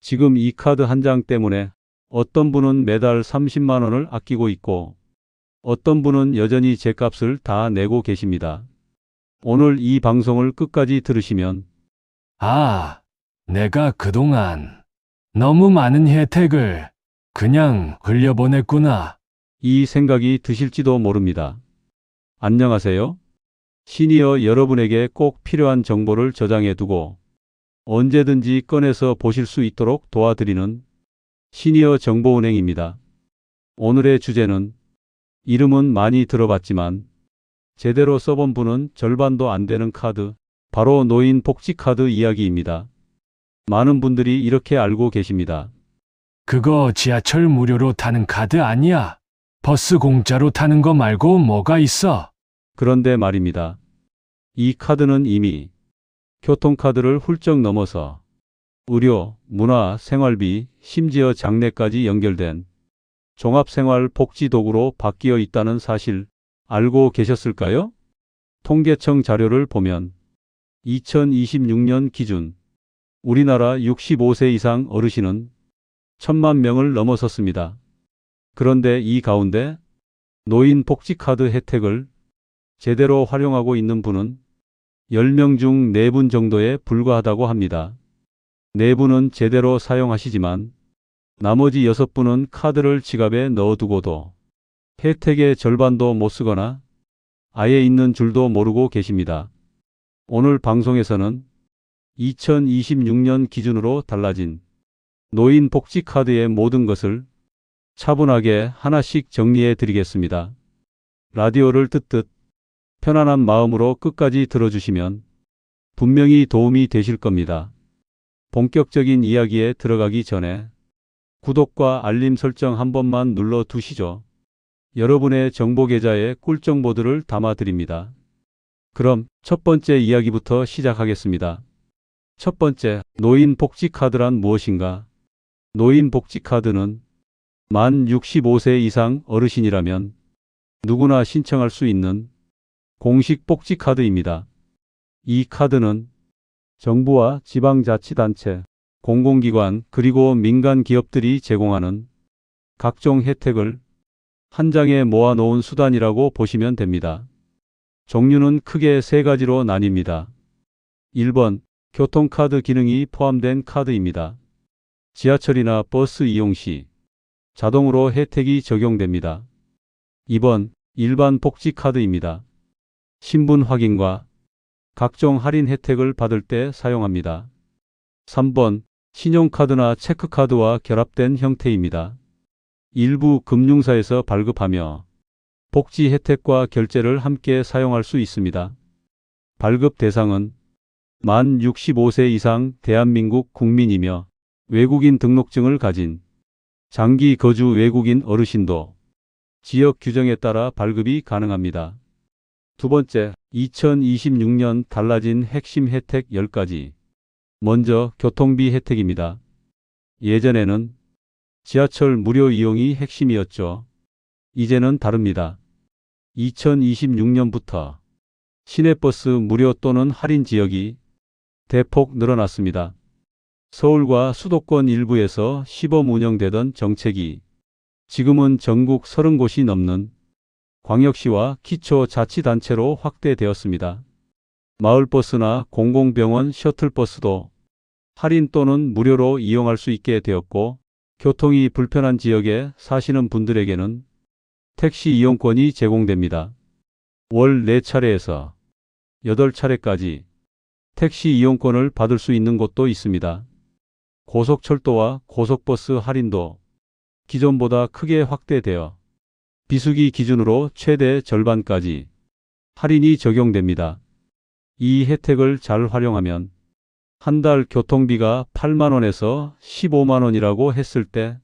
지금 이 카드 한 장 때문에 어떤 분은 매달 30만 원을 아끼고 있고 어떤 분은 여전히 제값을 다 내고 계십니다. 오늘 이 방송을 끝까지 들으시면 아, 내가 그동안 너무 많은 혜택을 그냥 흘려보냈구나. 이 생각이 드실지도 모릅니다. 안녕하세요. 시니어 여러분에게 꼭 필요한 정보를 저장해 두고 언제든지 꺼내서 보실 수 있도록 도와드리는 시니어 정보은행입니다. 오늘의 주제는 이름은 많이 들어봤지만 제대로 써본 분은 절반도 안 되는 카드, 바로 노인 복지 카드 이야기입니다. 많은 분들이 이렇게 알고 계십니다. 그거 지하철 무료로 타는 카드 아니야? 버스 공짜로 타는 거 말고 뭐가 있어? 그런데 말입니다. 이 카드는 이미 교통카드를 훌쩍 넘어서 의료, 문화, 생활비, 심지어 장례까지 연결된 종합생활복지도구로 바뀌어 있다는 사실 알고 계셨을까요? 통계청 자료를 보면 2026년 기준 우리나라 65세 이상 어르신은 1,000만 명을 넘어섰습니다. 그런데 이 가운데 노인 복지카드 혜택을 제대로 활용하고 있는 분은 10명 중 4분 정도에 불과하다고 합니다. 4분은 제대로 사용하시지만 나머지 6분은 카드를 지갑에 넣어두고도 혜택의 절반도 못 쓰거나 아예 있는 줄도 모르고 계십니다. 오늘 방송에서는 2026년 기준으로 달라진 노인 복지 카드의 모든 것을 차분하게 하나씩 정리해 드리겠습니다. 라디오를 듣듯 편안한 마음으로 끝까지 들어주시면 분명히 도움이 되실 겁니다. 본격적인 이야기에 들어가기 전에 구독과 알림 설정 한 번만 눌러 두시죠. 여러분의 정보 계좌에 꿀정보들을 담아 드립니다. 그럼 첫 번째 이야기부터 시작하겠습니다. 첫 번째, 노인 복지 카드란 무엇인가? 노인 복지 카드는 만 65세 이상 어르신이라면 누구나 신청할 수 있는 공식 복지 카드입니다. 이 카드는 정부와 지방자치단체, 공공기관 그리고 민간 기업들이 제공하는 각종 혜택을 한 장에 모아놓은 수단이라고 보시면 됩니다. 종류는 크게 3가지로 나뉩니다. 1번, 교통카드 기능이 포함된 카드입니다. 지하철이나 버스 이용 시 자동으로 혜택이 적용됩니다. 2번, 일반 복지 카드입니다. 신분 확인과 각종 할인 혜택을 받을 때 사용합니다. 3번, 신용카드나 체크카드와 결합된 형태입니다. 일부 금융사에서 발급하며 복지 혜택과 결제를 함께 사용할 수 있습니다. 발급 대상은 만 65세 이상 대한민국 국민이며 외국인 등록증을 가진 장기 거주 외국인 어르신도 지역 규정에 따라 발급이 가능합니다. 두 번째, 2026년 달라진 핵심 혜택 10가지. 먼저 교통비 혜택입니다. 예전에는 지하철 무료 이용이 핵심이었죠. 이제는 다릅니다. 2026년부터 시내버스 무료 또는 할인 지역이 대폭 늘어났습니다. 서울과 수도권 일부에서 시범 운영되던 정책이 지금은 전국 30곳이 넘는 광역시와 기초자치단체로 확대되었습니다. 마을버스나 공공병원 셔틀버스도 할인 또는 무료로 이용할 수 있게 되었고, 교통이 불편한 지역에 사시는 분들에게는 택시 이용권이 제공됩니다. 월 4차례에서 8차례까지 택시 이용권을 받을 수 있는 곳도 있습니다. 고속철도와 고속버스 할인도 기존보다 크게 확대되어 비수기 기준으로 최대 절반까지 할인이 적용됩니다. 이 혜택을 잘 활용하면 한 달 교통비가 8만 원에서 15만 원이라고 했을 때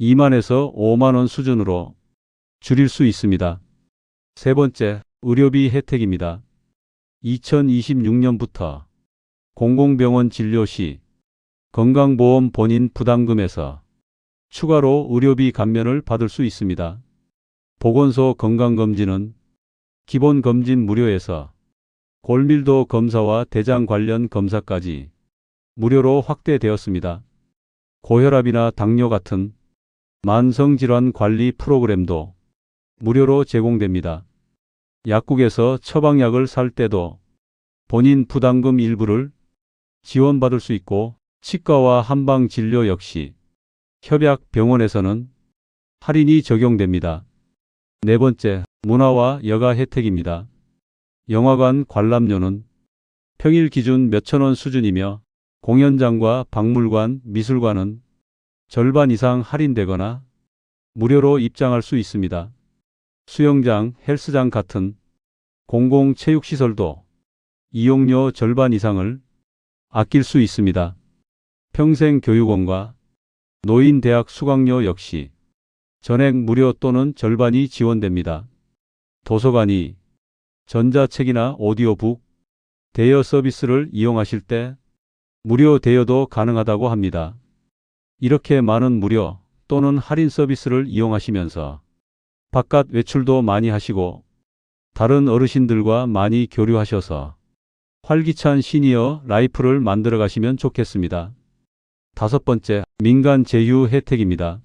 2만에서 5만 원 수준으로 줄일 수 있습니다. 세 번째, 의료비 혜택입니다. 2026년부터 공공병원 진료 시 건강보험 본인 부담금에서 추가로 의료비 감면을 받을 수 있습니다. 보건소 건강검진은 기본검진 무료에서 골밀도 검사와 대장 관련 검사까지 무료로 확대되었습니다. 고혈압이나 당뇨 같은 만성질환 관리 프로그램도 무료로 제공됩니다. 약국에서 처방약을 살 때도 본인 부담금 일부를 지원받을 수 있고, 치과와 한방진료 역시 협약병원에서는 할인이 적용됩니다. 네 번째, 문화와 여가 혜택입니다. 영화관 관람료는 평일 기준 몇천 원 수준이며, 공연장과 박물관, 미술관은 절반 이상 할인되거나 무료로 입장할 수 있습니다. 수영장, 헬스장 같은 공공체육시설도 이용료 절반 이상을 아낄 수 있습니다. 평생교육원과 노인대학 수강료 역시 전액 무료 또는 절반이 지원됩니다. 도서관이 전자책이나 오디오북 대여 서비스를 이용하실 때 무료 대여도 가능하다고 합니다. 이렇게 많은 무료 또는 할인 서비스를 이용하시면서 바깥 외출도 많이 하시고 다른 어르신들과 많이 교류하셔서 활기찬 시니어 라이프를 만들어 가시면 좋겠습니다. 다섯 번째, 민간 제휴 혜택입니다.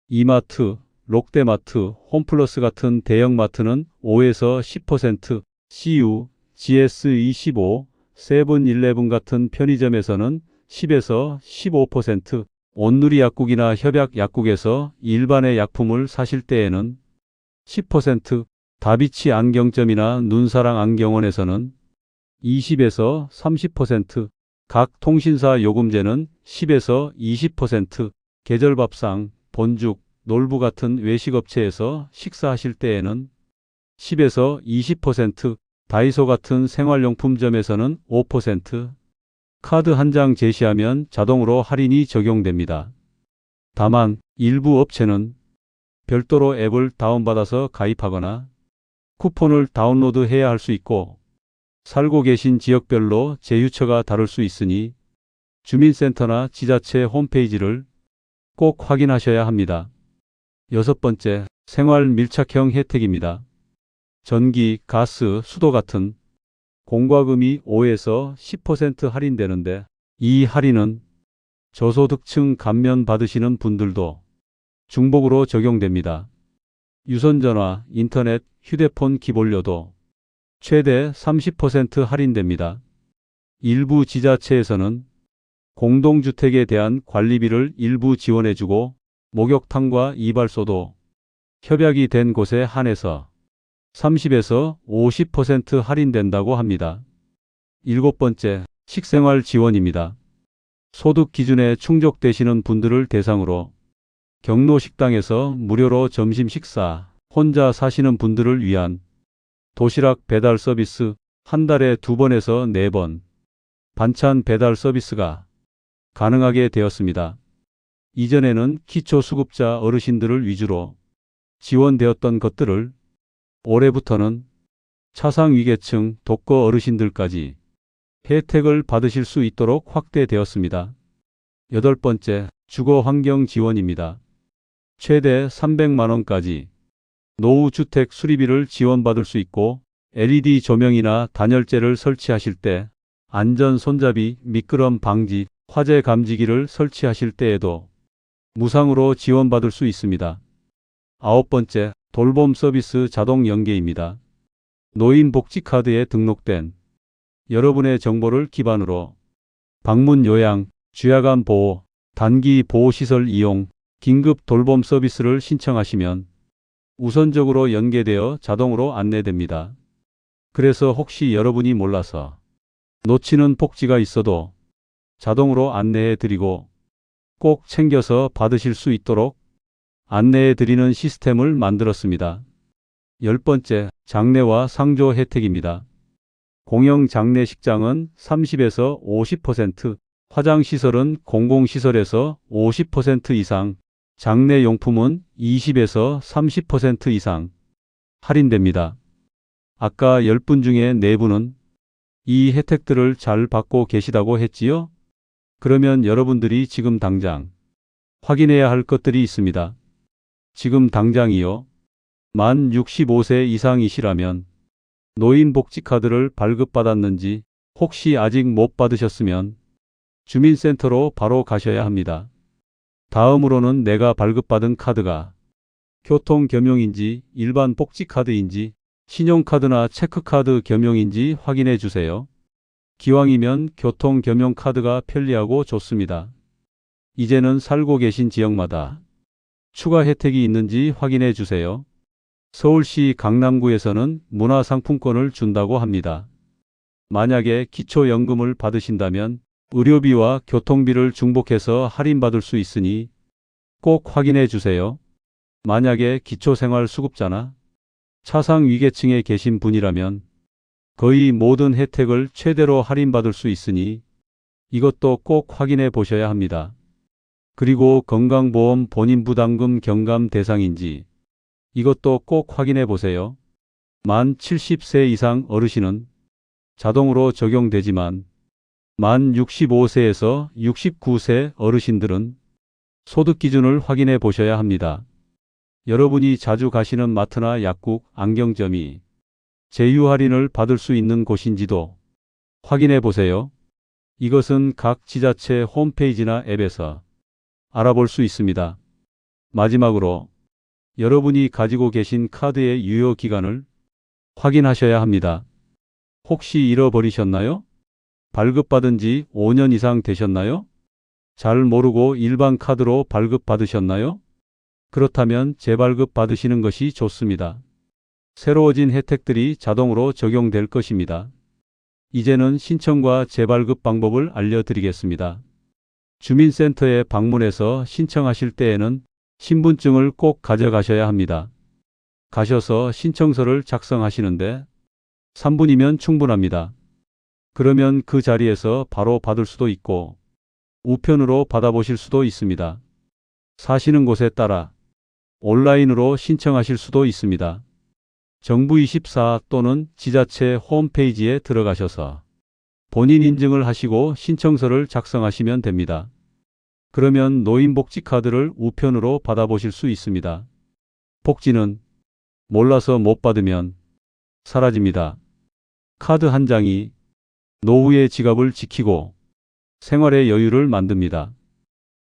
이마트, 롯데마트, 홈플러스 같은 대형마트는 5에서 10%, CU, GS25, 세븐일레븐 같은 편의점에서는 10에서 15%, 온누리 약국이나 협약 약국에서 일반의 약품을 사실 때에는 10%, 다비치 안경점이나 눈사랑 안경원에서는 20에서 30%, 각 통신사 요금제는 10에서 20%, 계절밥상, 본죽, 놀부 같은 외식업체에서 식사하실 때에는 10에서 20%, 다이소 같은 생활용품점에서는 5%, 카드 한 장 제시하면 자동으로 할인이 적용됩니다. 다만 일부 업체는 별도로 앱을 다운받아서 가입하거나 쿠폰을 다운로드해야 할 수 있고, 살고 계신 지역별로 제휴처가 다를 수 있으니 주민센터나 지자체 홈페이지를 꼭 확인하셔야 합니다. 여섯 번째, 생활 밀착형 혜택입니다. 전기, 가스, 수도 같은 공과금이 5에서 10% 할인되는데, 이 할인은 저소득층 감면 받으시는 분들도 중복으로 적용됩니다. 유선전화, 인터넷, 휴대폰 기본료도 최대 30% 할인됩니다. 일부 지자체에서는 공동주택에 대한 관리비를 일부 지원해주고, 목욕탕과 이발소도 협약이 된 곳에 한해서 30에서 50% 할인된다고 합니다. 일곱 번째, 식생활 지원입니다. 소득 기준에 충족되시는 분들을 대상으로 경로식당에서 무료로 점심 식사, 혼자 사시는 분들을 위한 도시락 배달 서비스, 한 달에 2번에서 4번 반찬 배달 서비스가 가능하게 되었습니다. 이전에는 기초수급자 어르신들을 위주로 지원되었던 것들을 올해부터는 차상위계층, 독거 어르신들까지 혜택을 받으실 수 있도록 확대되었습니다. 여덟 번째, 주거환경 지원입니다. 최대 300만 원까지 노후주택 수리비를 지원받을 수 있고, LED 조명이나 단열재를 설치하실 때 안전 손잡이, 미끄럼 방지, 화재 감지기를 설치하실 때에도 무상으로 지원받을 수 있습니다. 아홉 번째, 돌봄 서비스 자동 연계입니다. 노인복지카드에 등록된 여러분의 정보를 기반으로 방문 요양, 주야간 보호, 단기 보호시설 이용, 긴급 돌봄 서비스를 신청하시면 우선적으로 연계되어 자동으로 안내됩니다. 그래서 혹시 여러분이 몰라서 놓치는 복지가 있어도 자동으로 안내해 드리고 꼭 챙겨서 받으실 수 있도록 안내해 드리는 시스템을 만들었습니다. 열 번째, 장례와 상조 혜택입니다. 공영 장례식장은 30에서 50%, 화장시설은 공공시설에서 50% 이상, 장례용품은 20에서 30% 이상 할인됩니다. 아까 10분 중에 4분은 이 혜택들을 잘 받고 계시다고 했지요? 그러면 여러분들이 지금 당장 확인해야 할 것들이 있습니다. 지금 당장이요. 만 65세 이상이시라면 노인복지카드를 발급받았는지, 혹시 아직 못 받으셨으면 주민센터로 바로 가셔야 합니다. 다음으로는 내가 발급받은 카드가 교통 겸용인지 일반 복지 카드인지 신용카드나 체크카드 겸용인지 확인해 주세요. 기왕이면 교통 겸용 카드가 편리하고 좋습니다. 이제는 살고 계신 지역마다 추가 혜택이 있는지 확인해 주세요. 서울시 강남구에서는 문화상품권을 준다고 합니다. 만약에 기초연금을 받으신다면 의료비와 교통비를 중복해서 할인받을 수 있으니 꼭 확인해 주세요. 만약에 기초생활수급자나 차상위계층에 계신 분이라면 거의 모든 혜택을 최대로 할인받을 수 있으니 이것도 꼭 확인해 보셔야 합니다. 그리고 건강보험 본인부담금 경감 대상인지 이것도 꼭 확인해 보세요. 만 70세 이상 어르신은 자동으로 적용되지만 만 65세에서 69세 어르신들은 소득 기준을 확인해 보셔야 합니다. 여러분이 자주 가시는 마트나 약국, 안경점이 제휴 할인을 받을 수 있는 곳인지도 확인해 보세요. 이것은 각 지자체 홈페이지나 앱에서 알아볼 수 있습니다. 마지막으로 여러분이 가지고 계신 카드의 유효 기간을 확인하셔야 합니다. 혹시 잃어버리셨나요? 발급받은 지 5년 이상 되셨나요? 잘 모르고 일반 카드로 발급받으셨나요? 그렇다면 재발급 받으시는 것이 좋습니다. 새로워진 혜택들이 자동으로 적용될 것입니다. 이제는 신청과 재발급 방법을 알려드리겠습니다. 주민센터에 방문해서 신청하실 때에는 신분증을 꼭 가져가셔야 합니다. 가셔서 신청서를 작성하시는데 3분이면 충분합니다. 그러면 그 자리에서 바로 받을 수도 있고 우편으로 받아보실 수도 있습니다. 사시는 곳에 따라 온라인으로 신청하실 수도 있습니다. 정부24 또는 지자체 홈페이지에 들어가셔서 본인 인증을 하시고 신청서를 작성하시면 됩니다. 그러면 노인복지카드를 우편으로 받아보실 수 있습니다. 복지는 몰라서 못 받으면 사라집니다. 카드 한 장이 노후의 지갑을 지키고 생활의 여유를 만듭니다.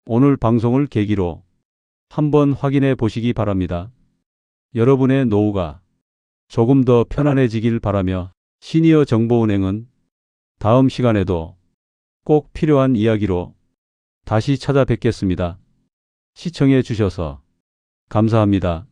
오늘 방송을 계기로 한번 확인해 보시기 바랍니다. 여러분의 노후가 조금 더 편안해지길 바라며 시니어 정보은행은 다음 시간에도 꼭 필요한 이야기로 다시 찾아뵙겠습니다. 시청해 주셔서 감사합니다.